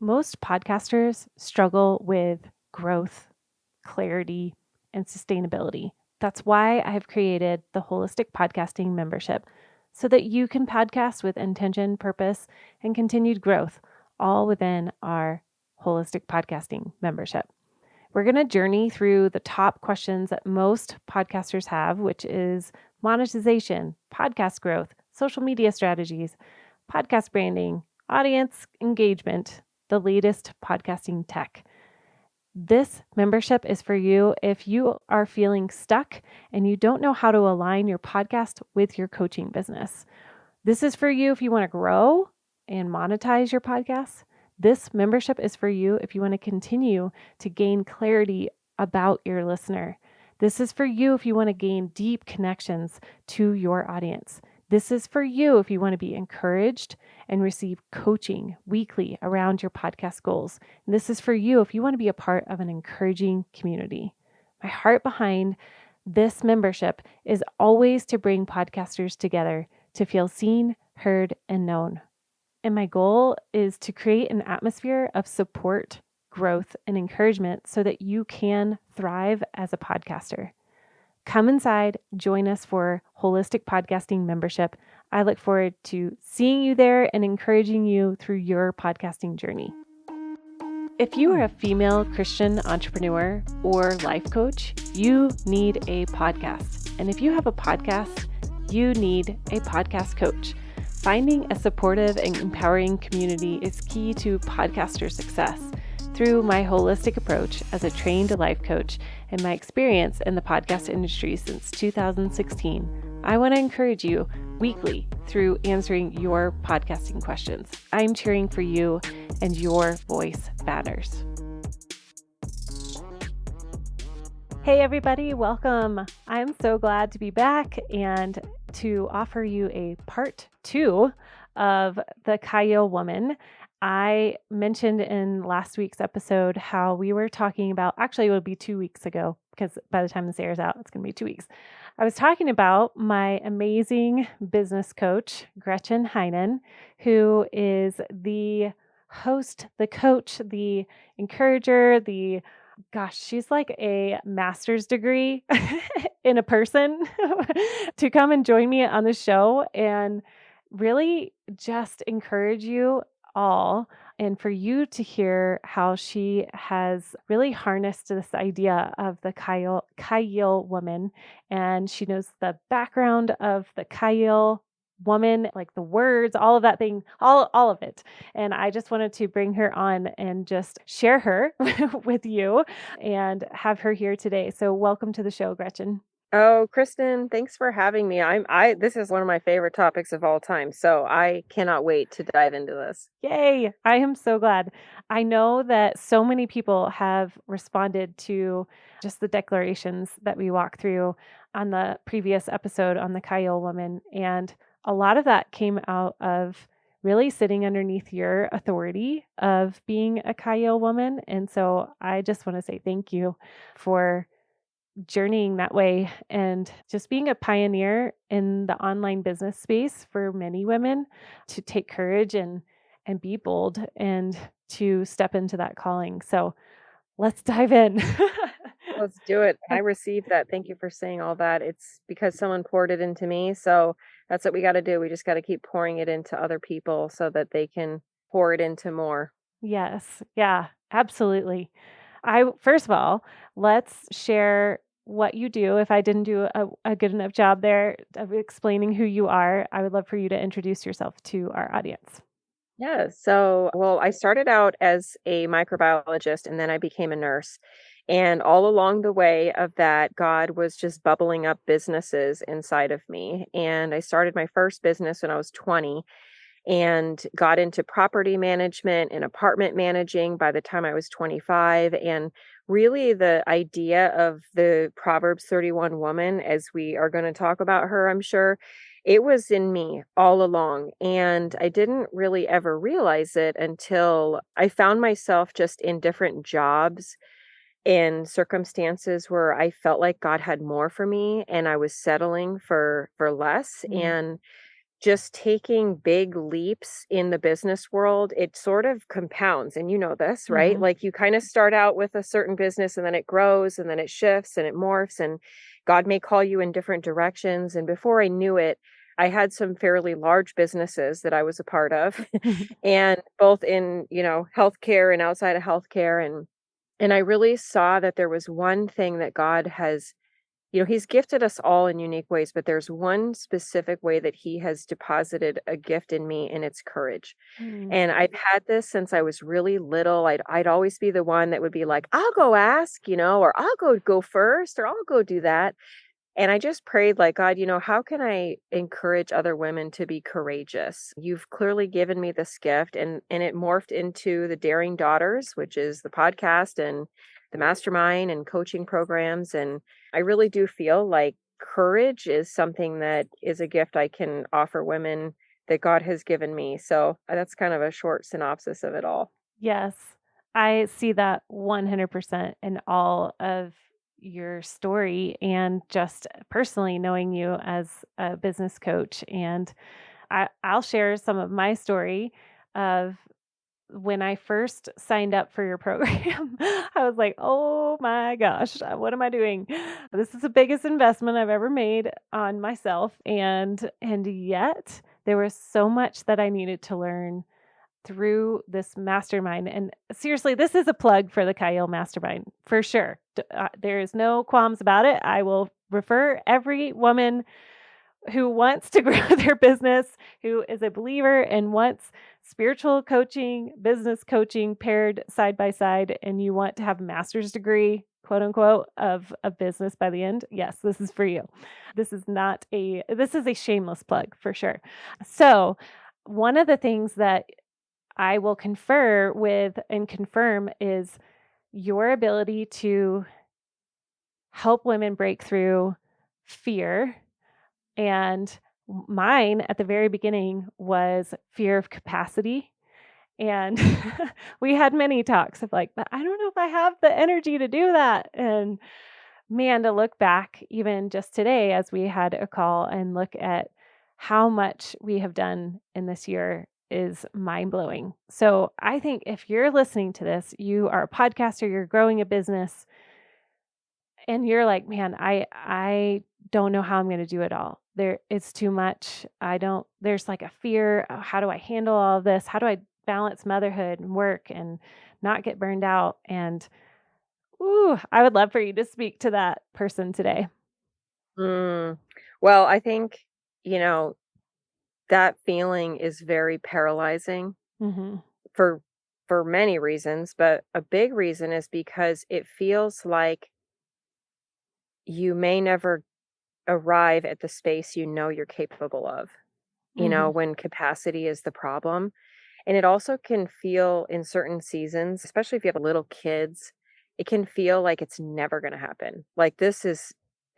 Most podcasters struggle with growth, clarity, and sustainability. That's why I have created the Holistic Podcasting membership so that you can podcast with intention, purpose, and continued growth, all within our Holistic Podcasting membership. We're going to journey through the top questions that most podcasters have, which is monetization, podcast growth, social media strategies, podcast branding, audience engagement, the latest podcasting tech. This membership is for you if you are feeling stuck and you don't know how to align your podcast with your coaching business. This is for you if you want to grow and monetize your podcast. This membership is for you if you want to continue to gain clarity about your listener. This is for you if you want to gain deep connections to your audience. This is for you if you want to be encouraged and receive coaching weekly around your podcast goals. And this is for you if you want to be a part of an encouraging community. My heart behind this membership is always to bring podcasters together to feel seen, heard, and known. And my goal is to create an atmosphere of support, growth, and encouragement so that you can thrive as a podcaster. Come inside, join us for Holistic Podcasting membership. I look forward to seeing you there and encouraging you through your podcasting journey. If you are a female Christian entrepreneur or life coach, you need a podcast. And if you have a podcast, you need a podcast coach. Finding a supportive and empowering community is key to podcaster success. Through my holistic approach as a trained life coach and my experience in the podcast industry since 2016, I want to encourage you weekly through answering your podcasting questions. I'm cheering for you, and your voice matters. Hey everybody, welcome. I'm so glad to be back and to offer you a part 2 of the Chayil woman. I mentioned in last week's episode how we were talking about, actually it would be 2 weeks ago, because by the time this airs out, it's going to be 2 weeks. I was talking about my amazing business coach, Gretchen Heinen, who is the host, the coach, the encourager, she's like a master's degree in a person to come and join me on the show and really just encourage you all and for you to hear how she has really harnessed this idea of the Chayil woman. And she knows the background of the Chayil woman, like the words, all of that thing, all of it. And I just wanted to bring her on and just share her with you and have her here today. So welcome to the show, Gretchen. Oh, Kristin, thanks for having me. This is one of my favorite topics of all time, so I cannot wait to dive into this. Yay! I am so glad. I know that so many people have responded to just the declarations that we walked through on the previous episode on the Chayil woman. And a lot of that came out of really sitting underneath your authority of being a Chayil woman. And so I just want to say thank you for journeying that way and just being a pioneer in the online business space for many women to take courage and be bold and to step into that calling. So let's dive in. Let's do it. I received that. Thank you for saying all that. It's because someone poured it into me, so that's what we got to do. We just got to keep pouring it into other people so that they can pour it into more. Yes. Yeah, absolutely. First of all, let's share what you do. If I didn't do a good enough job there of explaining who you are, I would love for you to introduce yourself to our audience. Yeah, well, I started out as a microbiologist and then I became a nurse. And all along the way of that, God was just bubbling up businesses inside of me. And I started my first business when I was 20 and got into property management and apartment managing by the time I was 25. And really, the idea of the Proverbs 31 woman, as we are going to talk about her, I'm sure, it was in me all along. And I didn't really ever realize it until I found myself just in different jobs in circumstances where I felt like God had more for me and I was settling for less. Mm. And just taking big leaps in the business world, it sort of compounds. And you know this, right? Mhm. Like you kind of start out with a certain business and then it grows and then it shifts and it morphs and God may call you in different directions. And before I knew it, I had some fairly large businesses that I was a part of and both in, healthcare and outside of healthcare. And I really saw that there was one thing that God has, he's gifted us all in unique ways, but there's one specific way that he has deposited a gift in me, and it's courage. Mm. And I've had this since I was really little. I'd always be the one that would be like, "I'll go ask," or "I'll go first," or "I'll go do that." And I just prayed like, "God, how can I encourage other women to be courageous? You've clearly given me this gift." And it morphed into the Daring Daughters, which is the podcast and the mastermind and coaching programs. And I really do feel like courage is something that is a gift I can offer women that God has given me. So that's kind of a short synopsis of it all. Yes, I see that 100% in all of your story and just personally knowing you as a business coach. And I'll share some of my story of when I first signed up for your program. I was like, oh my gosh, what am I doing? This is the biggest investment I've ever made on myself. And yet there was so much that I needed to learn through this mastermind. And seriously, this is a plug for the Chayil mastermind for sure. There is no qualms about it. I will refer every woman who wants to grow their business, who is a believer and wants spiritual coaching, business coaching paired side by side, and you want to have a master's degree, quote unquote, of business by the end. Yes, this is for you. This is a shameless plug for sure. So, one of the things that I will confer with and confirm is your ability to help women break through fear. And mine at the very beginning was fear of capacity. And we had many talks of like, but I don't know if I have the energy to do that. And man, to look back even just today as we had a call and look at how much we have done in this year is mind blowing. So I think if you're listening to this, you are a podcaster, you're growing a business, and you're like, man, I don't know how I'm going to do it all. It's too much. There's like a fear. Oh, how do I handle all of this? How do I balance motherhood and work and not get burned out? And ooh, I would love for you to speak to that person today. Mm. Well, I think, you know, that feeling is very paralyzing Hmm. for many reasons, but a big reason is because it feels like you may never arrive at the space you know you're capable of, Hmm. when capacity is the problem. And it also can feel in certain seasons, especially if you have little kids, it can feel like it's never going to happen. Like this is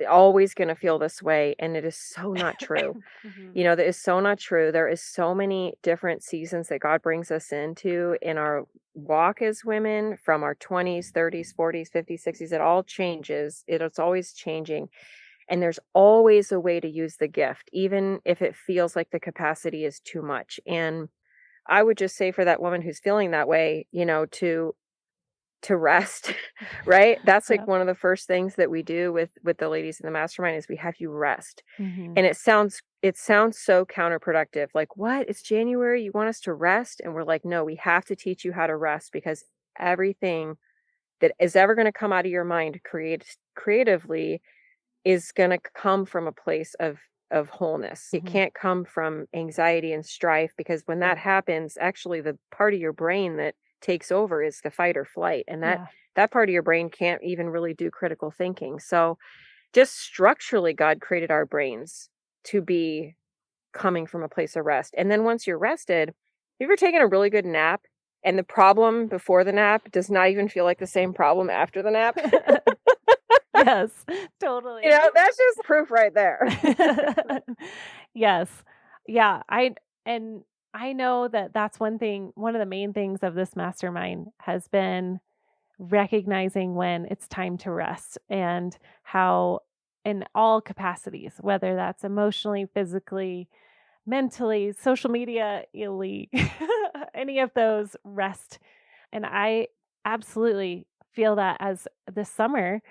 always going to feel this way. And it is so not true. Hmm. That is so not true. There is so many different seasons that God brings us into in our walk as women from our 20s, 30s, 40s, 50s, 60s. It all changes. It's always changing. And there's always a way to use the gift, even if it feels like the capacity is too much. And I would just say for that woman who's feeling that way, to rest, right? That's like Yeah. one of the first things that we do with the ladies in the mastermind is we have you rest. Hmm. And it sounds so counterproductive. Like, "What? It's January, you want us to rest?" And we're like, "No, we have to teach you how to rest because everything that is ever going to come out of your mind creatively is going to come from a place of wholeness. It Hmm. can't come from anxiety and strife because when that happens, actually the part of your brain that takes over is the fight or flight, and that Yeah. that part of your brain can't even really do critical thinking. So, just structurally God created our brains to be coming from a place of rest. And then once you're rested, have you ever taken a really good nap and the problem before the nap does not even feel like the same problem after the nap? Yes, totally. That's just proof right there. Yes. Yeah, and I know that that's one of the main things of this mastermind has been recognizing when it's time to rest and how in all capacities, whether that's emotionally, physically, mentally, social media, illy, any of those rest. And I absolutely feel that as this summer,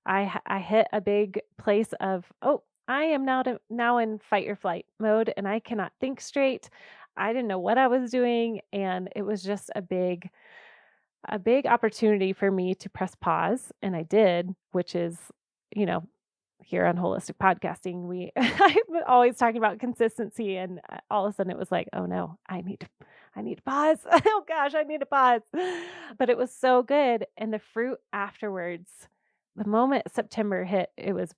I hit a big place of, oh, I am now in fight or flight mode, and I cannot think straight. I didn't know what I was doing, and it was just a big opportunity for me to press pause, and I did, which is, you know, here on holistic podcasting, we I'm always talking about consistency, and all of a sudden it was like, oh no, I need to pause. Oh gosh, I need to pause. But it was so good, and the fruit afterwards, the moment September hit, it was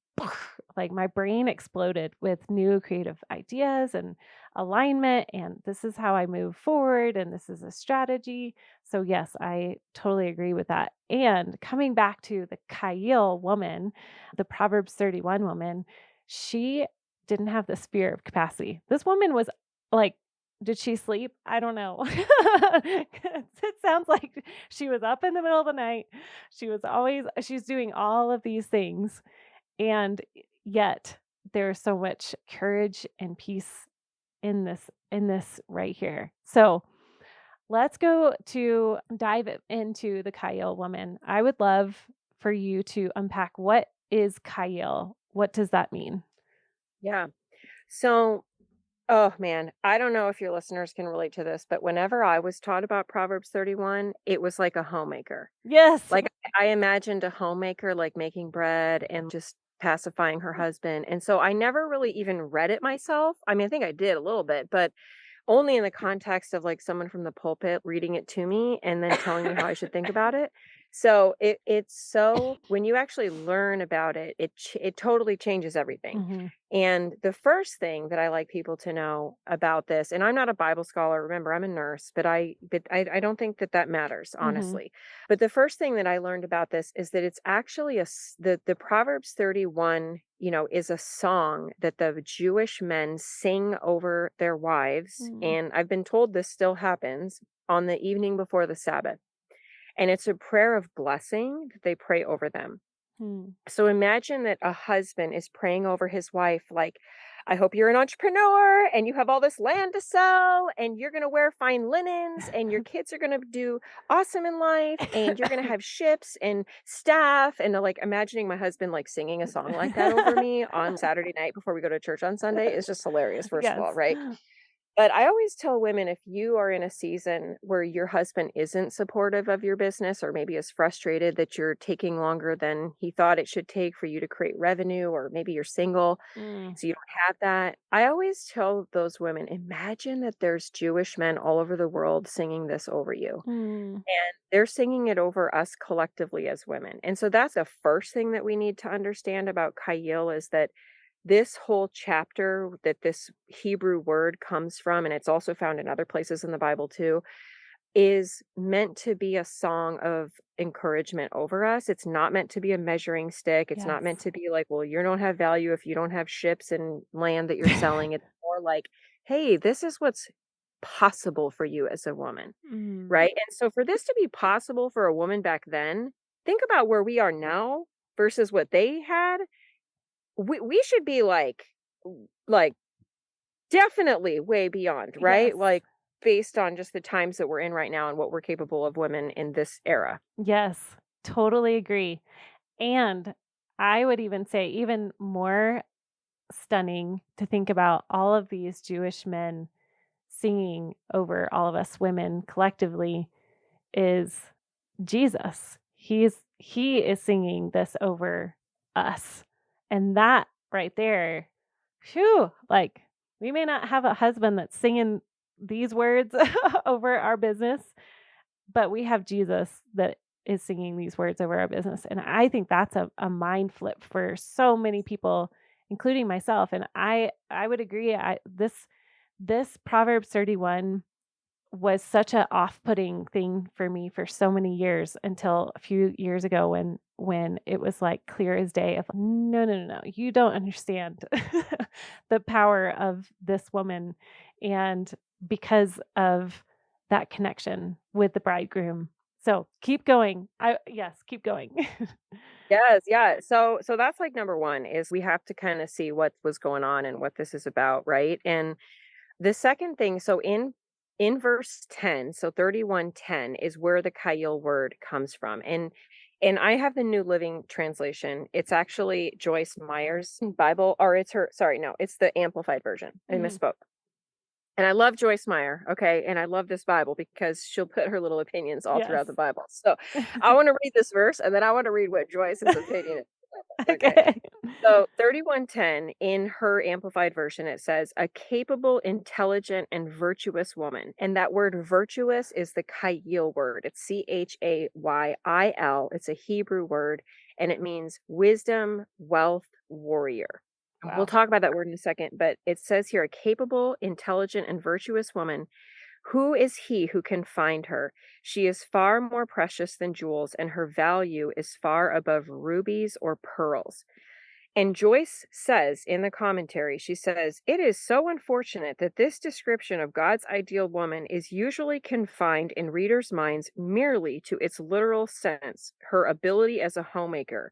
like my brain exploded with new creative ideas and alignment, and this is how I move forward, and this is a strategy. So yes, I totally agree with that. And coming back to the Chayil woman, the Proverbs 31 woman, she didn't have the spirit of capacity. This woman was like, did she sleep? I don't know. It sounds like she was up in the middle of the night. She's doing all of these things. And yet there's so much courage and peace in this right here. So let's go to dive into the Chayil woman. I would love for you to unpack, what is Chayil? What does that mean? Yeah. So, oh man, I don't know if your listeners can relate to this, but whenever I was taught about Proverbs 31, it was like a homemaker. Yes. Like, I imagined a homemaker, like, making bread and just pacifying her husband, and so I never really even read it myself. I mean, I think I did a little bit, but only in the context of, like, someone from the pulpit reading it to me and then telling me how I should think about it. So, it's so when you actually learn about it, it totally changes everything. Mhm. And the first thing that I like people to know about this, and I'm not a Bible scholar, remember, I'm a nurse, but I don't think that that matters, Mhm. honestly. But the first thing that I learned about this is that it's actually the Proverbs 31, is a song that the Jewish men sing over their wives, Mm. and I've been told this still happens on the evening before the Sabbath. And it's a prayer of blessing that they pray over them. Mm. So imagine that a husband is praying over his wife, like, I hope you're an entrepreneur and you have all this land to sell and you're going to wear fine linens and your kids are going to do awesome in life and you're going to have ships and staff. And like imagining my husband like singing a song like that over me on Saturday night before we go to church on Sunday is just hilarious, first of Yes. all, right? But I always tell women, if you are in a season where your husband isn't supportive of your business or maybe is frustrated that you're taking longer than he thought it should take for you to create revenue, or maybe you're single, Mm. so you don't have that. I always tell those women, imagine that there's Jewish men all over the world singing this over you. Mm. And they're singing it over us collectively as women. And so that's the first thing that we need to understand about Kayil, is that this whole chapter that this Hebrew word comes from, and it's also found in other places in the Bible too, is meant to be a song of encouragement over us. It's not meant to be a measuring stick. It's not meant Yes. to be like, well, you don't have value if you don't have ships and land that you're selling. It's more like, hey, this is what's possible for you as a woman, Mm. right? And so for this to be possible for a woman back then, think about where we are now versus what they had. We should be like definitely way beyond, right? Yes. Like based on just the times that we're in right now and what we're capable of women in this era. Yes. Totally agree. And I would even say, even more stunning to think about all of these Jewish men singing over all of us women collectively, is Jesus. He is singing this over us. And that right there, phew, like, we may not have a husband that's singing these words over our business, but we have Jesus that is singing these words over our business. And I think that's a mind flip for so many people, including myself. And I would agree. This Proverbs 31 was such a off-putting thing for me for so many years, until a few years ago when it was like clear as day of, no, no, no, no, you don't understand the power of this woman. And because of that connection with the bridegroom. So keep going. Yes, keep going. Yes, yeah. So that's like number one, is we have to kind of see what was going on and what this is about, right? And The second thing, so in verse 10, so 31:10 is where the Chayil word comes from. And I have the New Living Translation. It's actually Joyce Meyer's Bible, or it's her, sorry, no, it's the Amplified version. I Mhm. misspoke. And I love Joyce Meyer, okay? And I love this Bible because she'll put her little opinions all throughout the Yes. Bible. So I want to read this verse and then I want to read what Joyce's opinion is. Okay. Okay. So 31:10 in her amplified version, it says, a capable, intelligent, and virtuous woman. And that word virtuous is the Chayil word. It's Chayil. It's a Hebrew word, and it means wisdom, wealth, warrior. And we'll Wow. talk about that word in a second, but it says here, a capable, intelligent, and virtuous woman. Who is he who can find her? She is far more precious than jewels, and her value is far above rubies or pearls. And Joyce says in the commentary, she says, it is so unfortunate that this description of God's ideal woman is usually confined in readers' minds merely to its literal sense, her ability as a homemaker,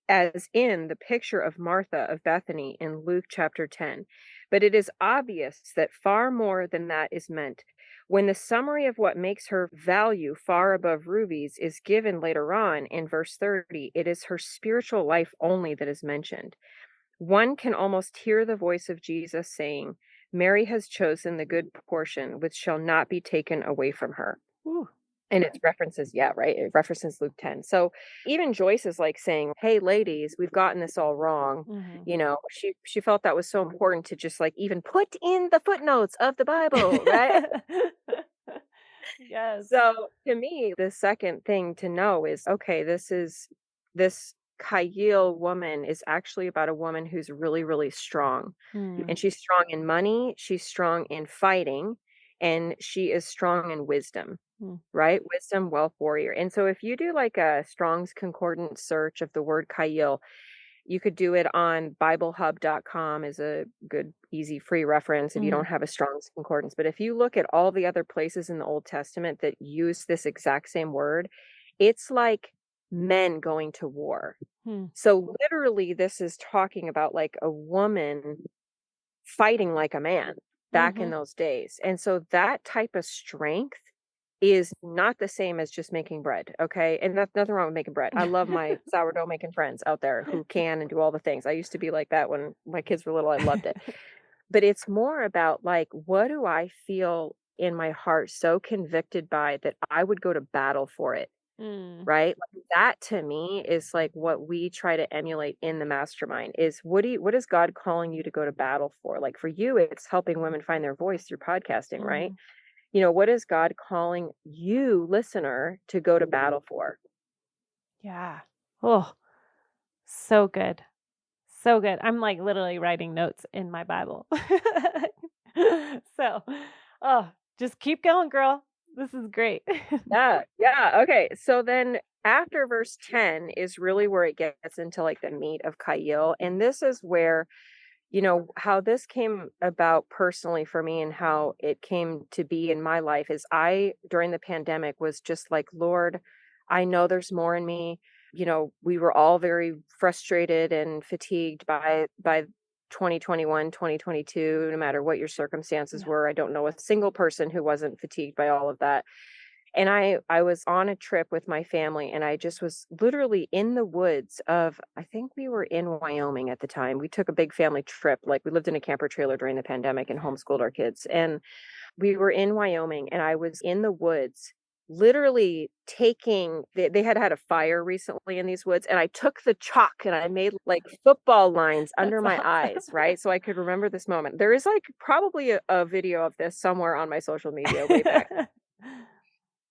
as in the picture of Martha of Bethany in Luke chapter 10. But it is obvious that far more than that is meant. When the summary of what makes her value far above rubies is given later on in verse 30, it is her spiritual life only that is mentioned. One can almost hear the voice of Jesus saying, Mary has chosen the good portion, which shall not be taken away from her. Ooh. And it references, yeah, right. It references Luke 10. So even Joyce is like saying, hey, ladies, we've gotten this all wrong. Mhm. She felt that was so important to just like even put in the footnotes of the Bible, right? Yes. So to me, the second thing to know is, okay, this Chayil woman is actually about a woman who's really, really strong. Mm. And she's strong in money, she's strong in fighting, and she is strong in wisdom, Mm. right? Wisdom, wealth, warrior. And so if you do like a Strong's Concordance search of the word Chayil, you could do it on BibleHub.com is a good, easy, free reference if you don't Mm. have a Strong's Concordance. But if you look at all the other places in the Old Testament that use this exact same word, it's like men going to war. Mm. So literally, this is talking about like a woman fighting like a man back in Mhm. those days. And so that type of strength is not the same as just making bread, okay? And that's nothing wrong with making bread. I love my sourdough making friends out there who can and do all the things. I used to be like that when my kids were little. I loved it. But it's more about like, what do I feel in my heart so convicted by that I would go to battle for it, Mm. right? Like that to me is like what we try to emulate in the mastermind is what is God calling you to go to battle for? Like for you, it's helping women find their voice through podcasting, right? Mhm. What is God calling you, listener, to go to battle for? Yeah. Oh, so good. So good. I'm like literally writing notes in my Bible. So, oh, just keep going, girl. This is great. Yeah, yeah. Okay. So then after verse 10 is really where it gets into like the meat of Chayil. And this is where, how this came about personally for me and how it came to be in my life is during the pandemic, was just like, Lord, I know there's more in me. We were all very frustrated and fatigued by 2021, 2022, no matter what your circumstances Yeah. were. I don't know a single person who wasn't fatigued by all of that. And I was on a trip with my family, and I just was literally in the woods of, I think we were in Wyoming at the time. We took a big family trip. Like we lived in a camper trailer during the pandemic and homeschooled our kids. And we were in Wyoming, and I was in the woods literally they had had a fire recently in these woods, and I took the chalk and I made like football lines under That's my awesome. eyes, right? So I could remember this moment. There is like probably a video of this somewhere on my social media way back.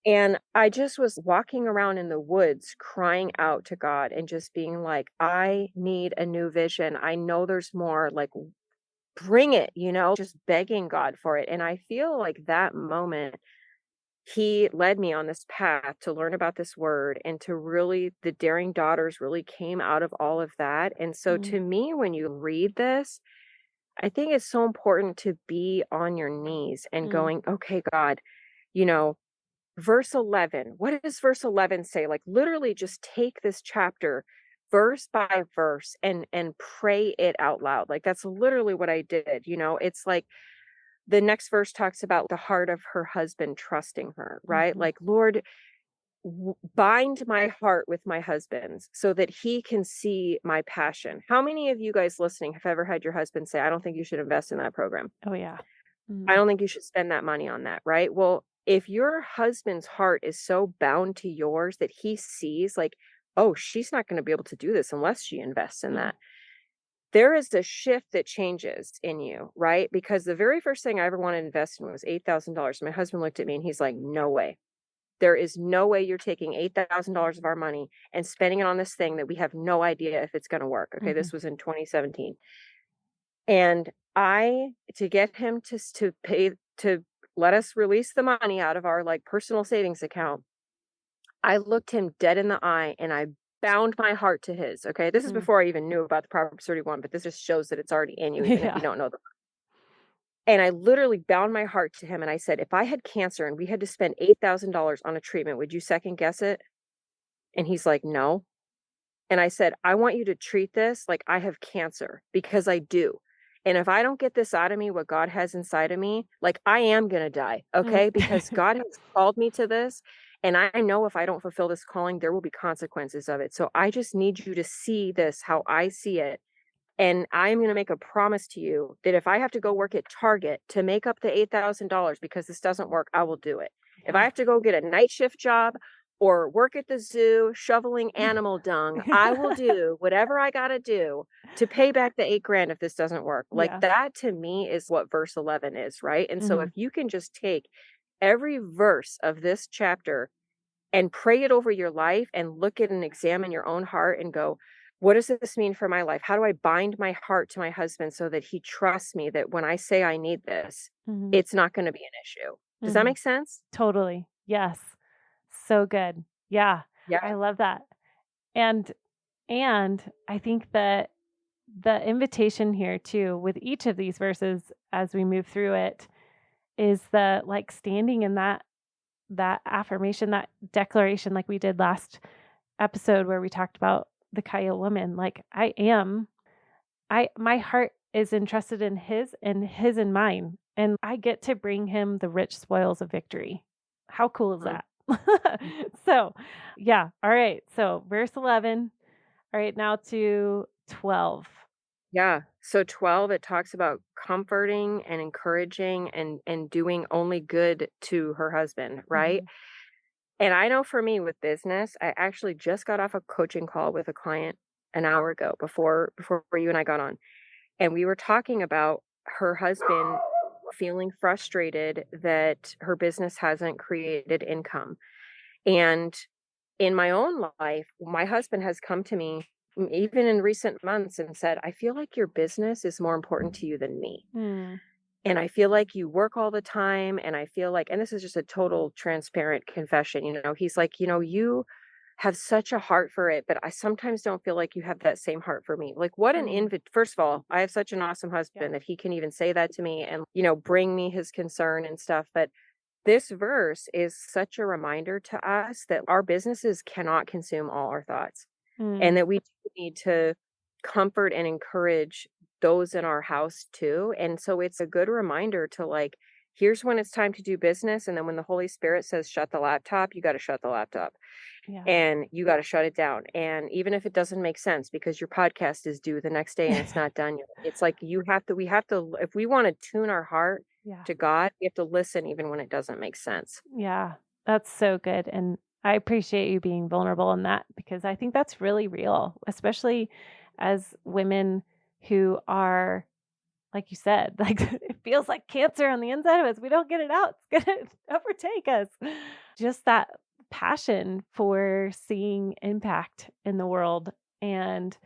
And I just was walking around in the woods crying out to God and just being like, I need a new vision. I know there's more. Like, bring it, just begging God for it. And I feel like that moment, He led me on this path to learn about this word and to really, the daring daughters really came out of all of that. And so Mm. to me, when you read this, I think it's so important to be on your knees and Mm. going, okay, God, you know, verse 11, what does verse 11 say? Like literally just take this chapter verse by verse and pray it out loud. Like that's literally what I did. It's like the next verse talks about the heart of her husband trusting her, right? Mhm. Like, Lord, bind my heart with my husband's so that he can see my passion. How many of you guys listening have ever had your husband say, I don't think you should invest in that program? Oh, yeah. I Mhm. don't think you should spend that money on that, right? Well, if your husband's heart is so bound to yours that he sees, like, oh, she's not going to be able to do this unless she invests in Mhm. that, there is a shift that changes in you, right? Because the very first thing I ever wanted to invest in was $8,000. My husband looked at me and he's like, no way. There is no way you're taking $8,000 of our money and spending it on this thing that we have no idea if it's going to work. Okay, Mhm. this was in 2017. And I to get him to pay to let us release the money out of our like personal savings account, I looked him dead in the eye and I bound my heart to his. Okay, this is Mm. before I even knew about the Proverbs 31, but this just shows that it's already in you, even if you Yeah. don't know the. And I literally bound my heart to him and I said, if I had cancer and we had to spend $8,000 on a treatment, would you second guess it? And he's like, no. And I said, I want you to treat this like I have cancer because I do. And if I don't get this out of me, what God has inside of me, like I am going to die. Mm. Okay. Because God has called me to this. And I know if I don't fulfill this calling, there will be consequences of it. So I just need you to see this how I see it. And I'm going to make a promise to you that if I have to go work at Target to make up the $8,000 because this doesn't work, I will do it. If I Yeah. have to go get a night shift job or work at the zoo shoveling animal dung, I will do whatever I got to do to pay back the 8 grand if this doesn't work. Like Yeah. that to me is what verse 11 is, right? And so if Mhm. you can just take every verse of this chapter and pray it over your life and look at and examine your own heart and go, what does this mean for my life? How do I bind my heart to my husband so that he trusts me that when I say I need this, Mhm. it's not going to be an issue? Does that Mhm. make sense? Totally. Yes. So good. Yeah. Yeah. I love that. And and I think that the invitation here too with each of these verses as we move through it is the like standing in that affirmation, that declaration like we did last episode where we talked about the Chayil woman. Like I my heart is entrusted in his and his and mine, and I get to bring him the rich spoils of victory. How cool is Mhm. that? So, yeah. All right. So, verse 11. All right, now to 12. Yeah. So 12, it talks about comforting and encouraging and doing only good to her husband, right? Mhm. And I know for me with business, I actually just got off a coaching call with a client an hour ago before you and I got on. And we were talking about her husband feeling frustrated that her business hasn't created income. And in my own life, my husband has come to me even in recent months and said, I feel like your business is more important to you than me. Mm. And I feel like you work all the time. And I feel like, and this is just a total transparent confession, he's like, you have such a heart for it, but I sometimes don't feel like you have that same heart for me. Like, what an Mm. first of all, I have such an awesome Yeah. husband that he can even say that to me and, bring me his concern and stuff. But this verse is such a reminder to us that our businesses cannot consume all our thoughts and Mm. that we do need to comfort and encourage those in our house too. And so it's a good reminder to like, here's when it's time to do business. And then when the Holy Spirit says, shut the laptop, you got to shut the laptop Yeah. and you got to shut it down. And even if it doesn't make sense because your podcast is due the next day and it's not done yet, it's like we have to, if we want to tune our heart Yeah. to God, we have to listen even when it doesn't make sense. Yeah. That's so good. And I appreciate you being vulnerable in that because I think that's really real, especially as women who are, like you said, like it feels like cancer on the inside of us. We don't get it out. It's going to overtake us. Just that passion for seeing impact in the world. And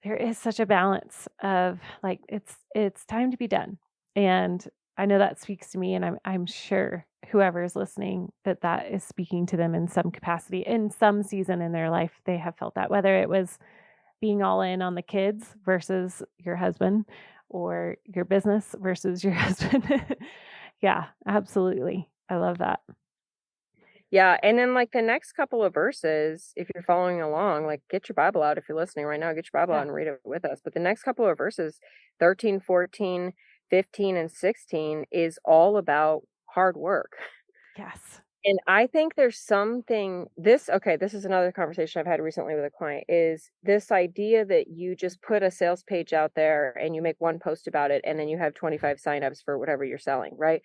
there is such a balance of like it's time to be done. And I know that speaks to me and I'm sure whoever is listening that that is speaking to them in some capacity in some season in their life they have felt that whether it was being all in on the kids versus your husband or your business versus your husband. Yeah, absolutely. I love that. Yeah, and then like the next couple of verses, if you're following along, like get your Bible out if you're listening right now, get your Bible out Yeah. and read it with us. But the next couple of verses, 13, 14, 15 and 16 is all about hard work. Yes. And I think there's something this is another conversation I've had recently with a client, is this idea that you just put a sales page out there and you make one post about it and then you have 25 signups for whatever you're selling, right?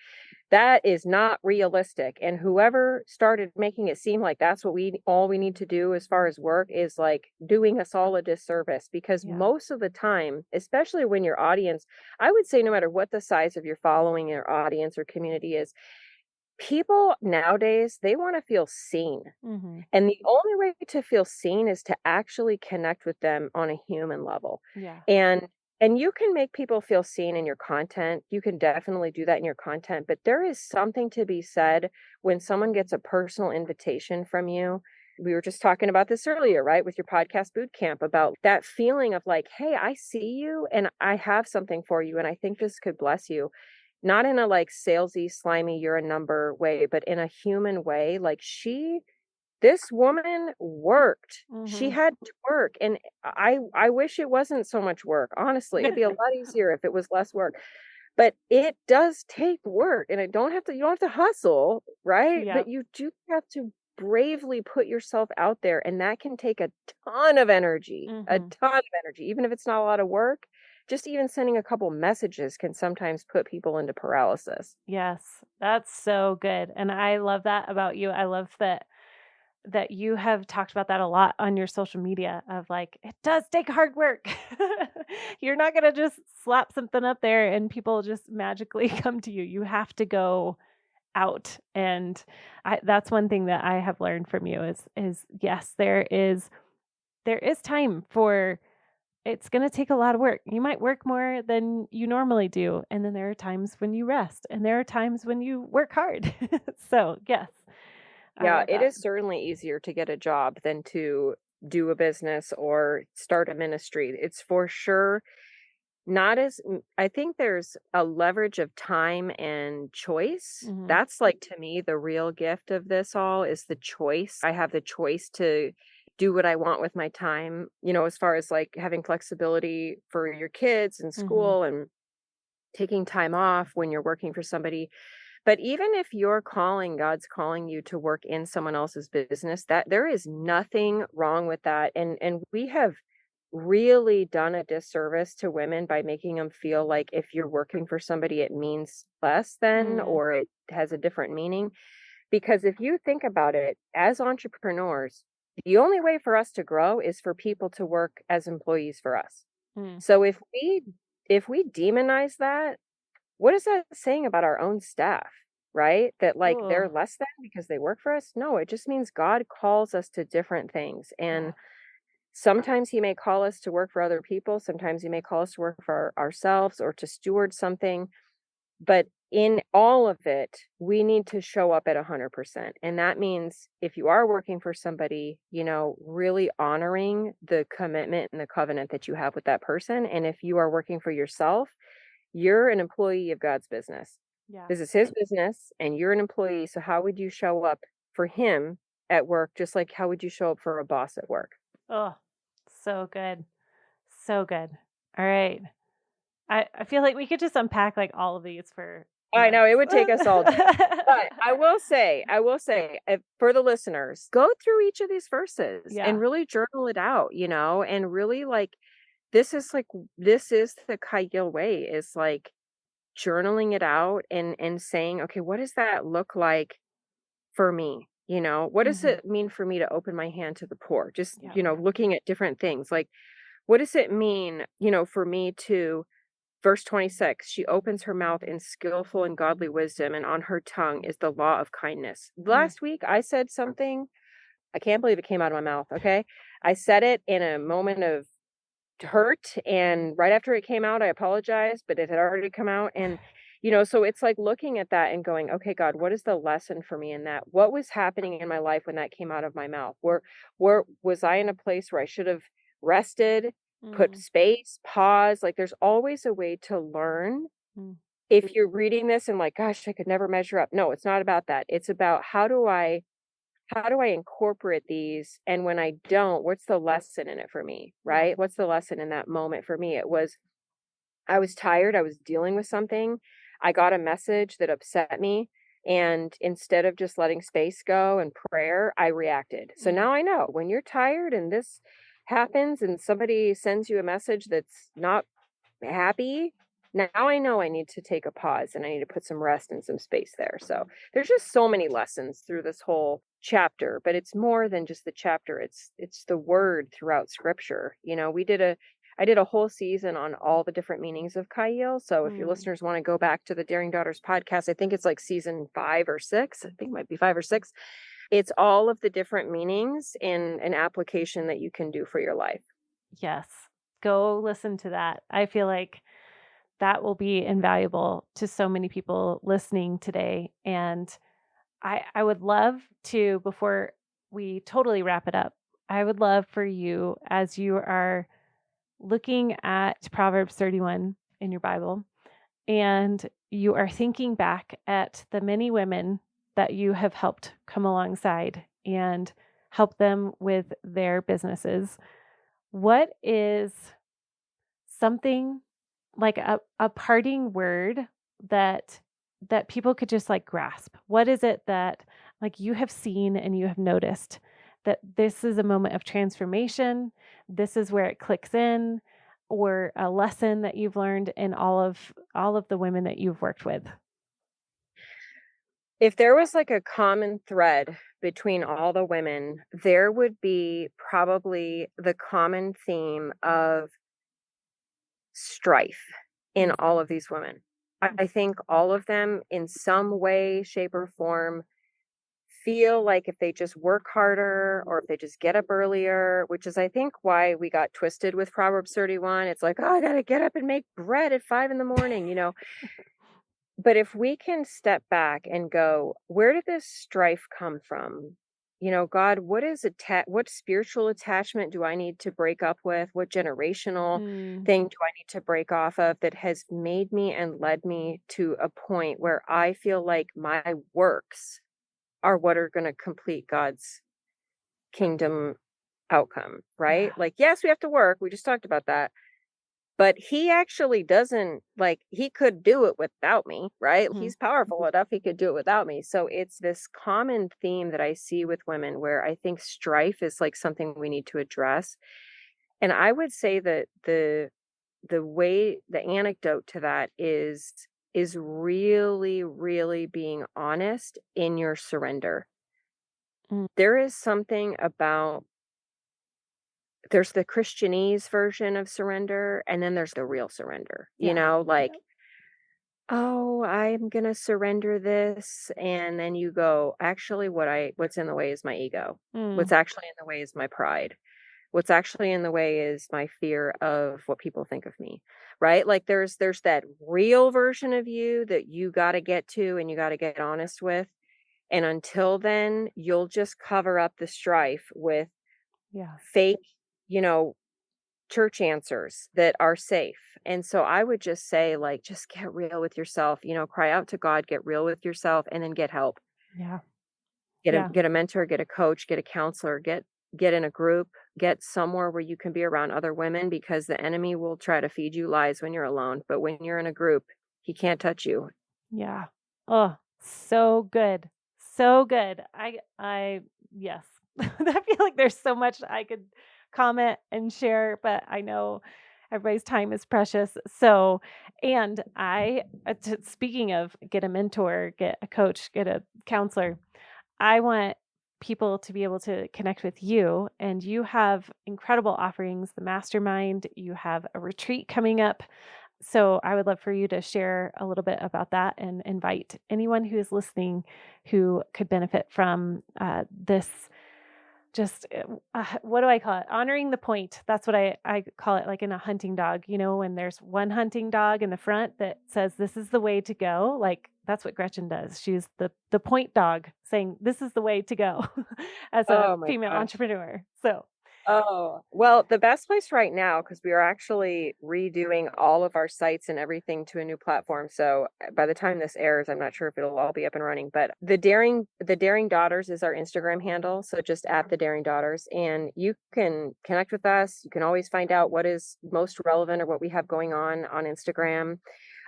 That is not realistic. And whoever started making it seem like that's what we all we need to do as far as work is like doing us all a disservice, because Yeah. most of the time, especially when your audience, I would say no matter what the size of your following or audience or community is, people nowadays, they want to feel seen. Mhm. And the only way to feel seen is to actually connect with them on a human level. Yeah. And and you can make people feel seen in your content. You can definitely do that in your content, but there is something to be said when someone gets a personal invitation from you. We were just talking about this earlier, right? With your podcast boot camp, about that feeling of like, "Hey, I see you and I have something for you and I think this could bless you." Not in a like salesy, slimy, you're a number way, but in a human way. Like this woman worked. She Mhm. had to work, and I wish it wasn't so much work, honestly. It'd be a lot easier if it was less work, but it does take work, and it don't have to you don't have to hustle, right? But Yep. you do have to bravely put yourself out there, and that can take a Mhm. ton of energy, even if it's not a lot of work. Just even sending a couple messages can sometimes put people into paralysis. Yes. That's so good, and I love that about you. I love that you have talked about that a lot on your social media of like, it does take hard work. You're not gonna just slap something up there and people just magically come to you. You have to go out. And that's one thing that I have learned from you is yes, there is time for it's gonna take a lot of work. You might work more than you normally do. And then there are times when you rest and there are times when you work hard. So yes, I Yeah, love it that. is certainly easier to get a job than to do a business or start a ministry. It's for sure not I think there's a leverage of time and choice. Mhm. That's like to me the real gift of this all is the choice. I have the choice to do what I want with my time, as far as like having flexibility for your kids and Mhm. school and taking time off when you're working for somebody. But even if God's calling you to work in someone else's business, that there is nothing wrong with that. And we have really done a disservice to women by making them feel like if you're working for somebody, it means less than, Mm. or it has a different meaning. Because if you think about it, as entrepreneurs, the only way for us to grow is for people to work as employees for us. Mm. So if we demonize that, what is that saying about our own staff, right? That like Ooh. they're less than because they work for us? No, it just means God calls us to different things. Yeah. And sometimes he may call us to work for other people, sometimes he may call us to work for ourselves or to steward something, but in all of it, we need to show up at 100%. And that means if you are working for somebody, really honoring the commitment and the covenant that you have with that person. And if you are working for yourself, you're an employee of God's business. Yeah. This is his business and you're an employee. So how would you show up for him at work, just like how would you show up for a boss at work? Oh, so good. So good. All right. I feel like we could just unpack like all of these for I know it months. would take us all day. But I will say, for the listeners, go through each of these verses and Yeah. really journal it out, and really like this is the Chayil way, is like journaling it out and saying, okay, what does that look like for me? What does Mhm. it mean for me to open my hand to the poor? Just, Yeah. looking at different things. Like, what does it mean, for me to verse 26, she opens her mouth in skillful and godly wisdom, and on her tongue is the law of kindness. Mm. Last week, I said something. I can't believe it came out of my mouth. Okay. I said it in a moment of hurt. And right after it came out, I apologized, but it had already come out. And, so it's like looking at that and going, okay, God, what is the lesson for me in that? What was happening in my life when that came out of my mouth? Where was I in a place where I should have rested, put Mm. space, pause? Like there's always a way to learn. Mm. If you're reading this and like, gosh, I could never measure up. No, it's not about that. It's about how do I incorporate these? And when I don't, what's the lesson in it for me? Yeah. Right? What's the lesson in that moment for me? It was I was tired, I was dealing with something. I got a message that upset me, and instead of just letting space go and prayer, I reacted. So Mm. now I know when you're tired and this happens and somebody sends you a message that's not happy, now I know I need to take a pause and I need to put some rest and some space there. So there's just so many lessons through this whole chapter, but it's more than just the chapter. It's the word throughout scripture. I did a whole season on all the different meanings of Chayil. So if your Mm. listeners want to go back to the Daring Daughters podcast, I think it's like season 5 or 6. I think it might be 5 or 6. It's all of the different meanings in an application that you can do for your life. Yes. Go listen to that. I feel like that will be invaluable to so many people listening today. And I would love to, before we totally wrap it up, I would love for you, as you are looking at Proverbs 31 in your Bible, and you are thinking back at the many women that you have helped come alongside and help them with their businesses. What is something like a parting word that people could just like grasp? What is it that like you have seen and you have noticed that this is a moment of transformation, this is where it clicks in, or a lesson that you've learned in all of the women that you've worked with? If there was like a common thread between all the women, there would be probably the common theme of strife in all Mhm. of these women. I think all of them, in some way, shape, or form, feel like if they just work harder or if they just get up earlier, which is, I think, why we got twisted with Proverbs 31. It's like, oh, I got to get up and make bread at 5 in the morning. But if we can step back and go, where did this strife come from? God, what spiritual attachment do I need to break up with? What generational Mm, thing do I need to break off of that has made me and led me to a point where I feel like my works are what are going to complete God's kingdom outcome, yeah. right? Like, yes, we have to work. We just talked about that, but he actually doesn't, like, he could do it without me, right? Mhm. He's powerful enough, he could do it without me. So it's this common theme that I see with women where I think strife is like something we need to address. And I would say that the anecdote to that is really, really being honest in your surrender. Mm, There is something about there's the Christianese version of surrender, and then there's the real surrender. yeah. Like, "Oh, I'm gonna surrender this," and then you go, "Actually, what's in the way is my ego. Mm, What's actually in the way is my pride. What's actually in the way is my fear of what people think of me." Right? Like, there's that real version of you that you gotta get to and you gotta get honest with, and until then, you'll just cover up the strife with yeah. fake, you know, church answers that are safe. And so I would just say, like, just get real with yourself, cry out to God, get real with yourself, and then get help. Yeah. Get a Yeah. get a mentor, get a coach, get a counselor, get in a group, get somewhere where you can be around other women because the enemy will try to feed you lies when you're alone. But when you're in a group, he can't touch you. Yeah. Oh, so good. So good. I yes. I feel like there's so much I could comment and share, but I know everybody's time is precious. So, and speaking of get a mentor, get a coach, get a counselor, I want people to be able to connect with you, and you have incredible offerings, the mastermind, you have a retreat coming up. So I would love for you to share a little bit about that and invite anyone who is listening who could benefit from this. Just what do I call it? Honoring the point. That's what I call it, like in a hunting dog. You know, when there's one hunting dog in the front that says this is the way to go. Like that's what Gretchen does. She's the point dog, saying this is the way to go as a Oh my female gosh. entrepreneur. So. Oh, well, the best place right now, because we are actually redoing all of our sites and everything to a new platform. So by the time this airs, I'm not sure if it'll all be up and running, but the Daring Daughters is our Instagram handle. So just at the Daring Daughters, and you can connect with us. You can always find out what is most relevant or what we have going on Instagram.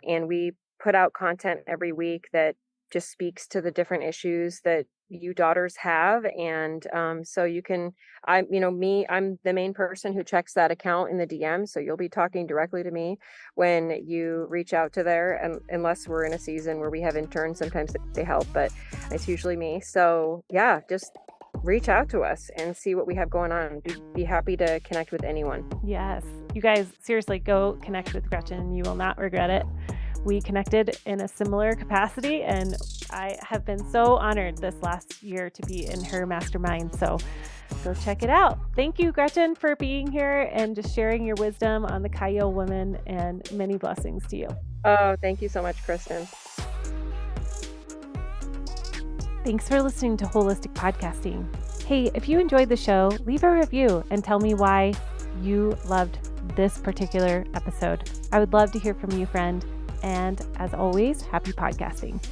And we put out content every week that just speaks to the different issues that you daughters have. And so you can I'm the main person who checks that account in the DM. So you'll be talking directly to me when you reach out to there. And unless we're in a season where we have interns, sometimes they help, but it's usually me. So yeah, just reach out to us and see what we have going on. We'd be happy to connect with anyone. Yes. You guys, seriously, go connect with Gretchen. You will not regret it. We connected in a similar capacity, and I have been so honored this last year to be in her mastermind. So go check it out. Thank you, Gretchen, for being here and just sharing your wisdom on the Chayil woman, and many blessings to you. Oh, thank you so much, Kristin. Thanks for listening to Holistic Podcasting. Hey, if you enjoyed the show, leave a review and tell me why you loved this particular episode. I would love to hear from you, friend. And as always, happy podcasting.